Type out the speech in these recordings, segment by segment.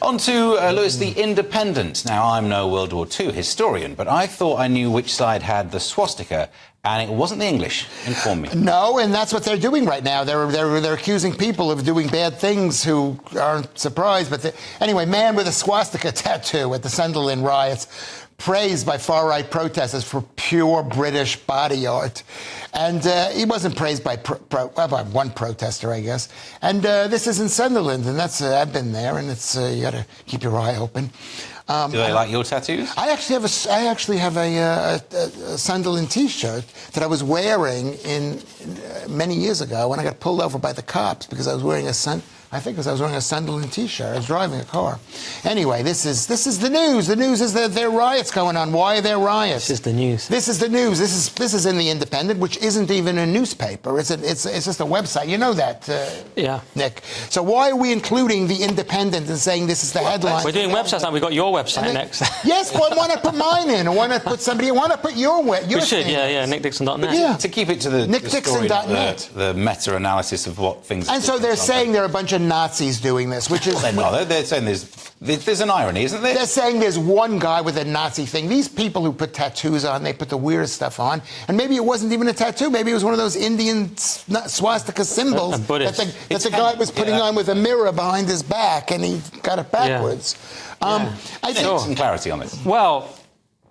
On to Lewis, the Independent. Now, I'm no World War II historian, but I thought I knew which side had the swastika, and it wasn't the English. Inform me. No, and that's what they're doing right now. They're accusing people of doing bad things who aren't surprised. But anyway, man with a swastika tattoo at the Sunderland riots, praised by far-right protesters for pure British body art. And he wasn't praised by one protester, I guess. And this is in Sunderland, and that's I've been there, and it's you got to keep your eye open. Do they like your tattoos? I actually have a Sunderland T-shirt that I was wearing many years ago when I got pulled over by the cops because I was wearing a Sunderland T-shirt. I was driving a car. Anyway, this is the news. The news is that there are riots going on. Why are there riots? This is the news. This is the news. This is in the Independent, which isn't even a newspaper. It's just a website. You know that, yeah, Nick. So why are we including the Independent and saying this is the headline? We're doing websites now. We've got your website next. Yes, well, why not put mine in? Or why not put somebody? Why not put your website? We should, yeah, nickdixon.net. Yeah. To keep it to the nickdixon.net. The meta-analysis of what things... And so they're saying there are a bunch of Nazis doing this, which is... Well, they're not. They're saying there's an irony, isn't there? They're saying there's one guy with a Nazi thing. These people who put tattoos on, they put the weirdest stuff on. And maybe it wasn't even a tattoo. Maybe it was one of those Indian swastika symbols that the guy was putting on with a mirror behind his back, and he got it backwards. I think some clarity on this. Well,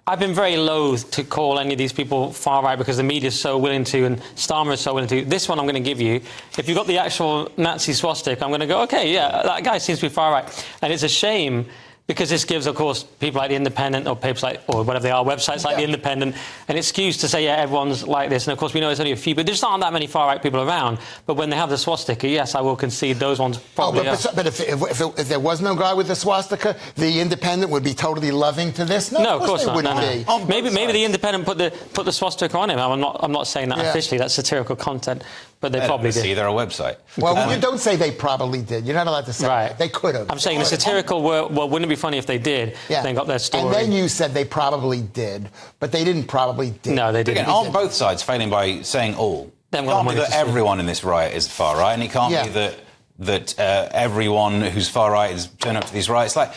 I've been very loath to call any of these people far-right because the media's so willing to, and Starmer is so willing to. This one I'm going to give you. If you've got the actual Nazi swastika, I'm going to go, OK, yeah, that guy seems to be far-right. And it's a shame because this gives, of course, people like The Independent or papers like, or whatever they are, websites like The Independent, an excuse to say, yeah, everyone's like this. And, of course, we know it's only a few, but there just aren't that many far-right people around. But when they have the swastika, yes, I will concede those ones probably are. But if there was no guy with the swastika, The Independent would be totally loving to this? No, of course not. No. Maybe The Independent put the swastika on him. I'm not saying that officially. That's satirical content. But they probably did. See, they're a website. Well, you don't say they probably did. You're not allowed to say that. They could have. I'm saying the satirical were, well, wouldn't it be funny if they did? Yeah. Then got their story. And then you said they probably did, but they didn't probably did. No, they didn't. Again, aren't both sides failing by saying all? It can't be that everyone in this riot is far right, and it can't be that everyone who's far right is turning up to these riots. Like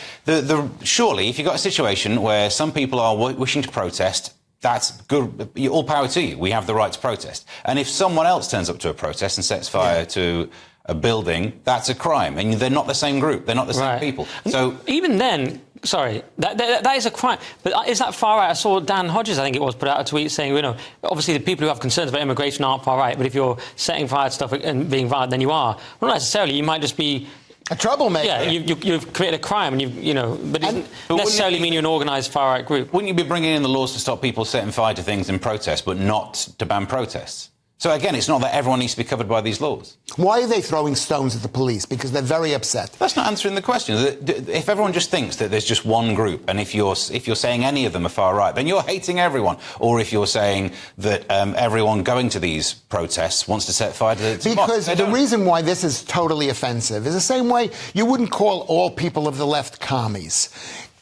surely, if you've got a situation where some people are wishing to protest, that's good. All power to you. We have the right to protest. And if someone else turns up to a protest and sets fire to a building, that's a crime. And they're not the same group. They're not the same people. So even then, sorry, that is a crime. But is that far right? I saw Dan Hodges, I think it was, put out a tweet saying, you know, obviously the people who have concerns about immigration aren't far right, but if you're setting fire to stuff and being violent, then you are. Well, not necessarily. You might just be a troublemaker. Yeah, you've committed a crime, and but it doesn't necessarily mean you're an organised far-right group. Wouldn't you be bringing in the laws to stop people setting fire to things in protest, but not to ban protests? So again, it's not that everyone needs to be covered by these laws. Why are they throwing stones at the police? Because they're very upset. That's not answering the question. If everyone just thinks that there's just one group, and if you're saying any of them are far right, then you're hating everyone. Or if you're saying that everyone going to these protests wants to set fire to because the reason why this is totally offensive is the same way you wouldn't call all people of the left commies.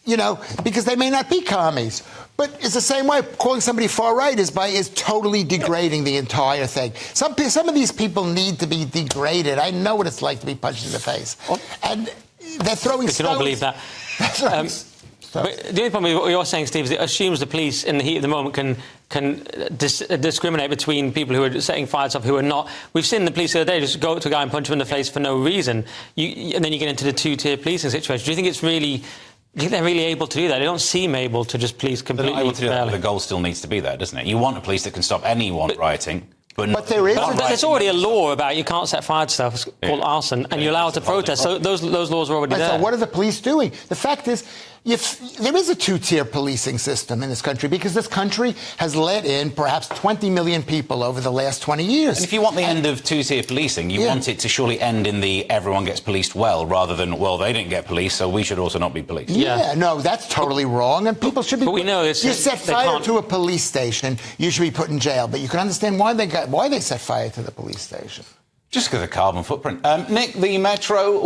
You know, because they may not be commies. But it's the same way calling somebody far right is totally degrading the entire thing. Some of these people need to be degraded. I know what it's like to be punched in the face. And they're throwing stones. You don't believe that. But the only problem with what you're saying, Steve, is it assumes the police in the heat of the moment can discriminate between people who are setting fire stuff who are not. We've seen the police the other day just go up to a guy and punch him in the face for no reason. And then you get into the two-tier policing situation. Do you think it's really... Do you think they're really able to do that? They don't seem able to just police completely. They're not able to do that, but the goal still needs to be there, doesn't it? You want a police that can stop anyone rioting. But there's already a law about you can't set fire to stuff. It's called arson, and you're allowed to protest. So those laws are already there. So what are the police doing? The fact is, there is a two-tier policing system in this country because this country has let in perhaps 20 million people over the last 20 years. And if you want the end of two-tier policing, you want it to surely end in the everyone gets policed well, rather than, well, they didn't get policed, so we should also not be policed. Yeah, no, that's totally wrong, and people should be... But we know this. You set fire to a police station, you should be put in jail, but you can understand why they set fire to the police station. Just because of the carbon footprint. Nick, the Metro...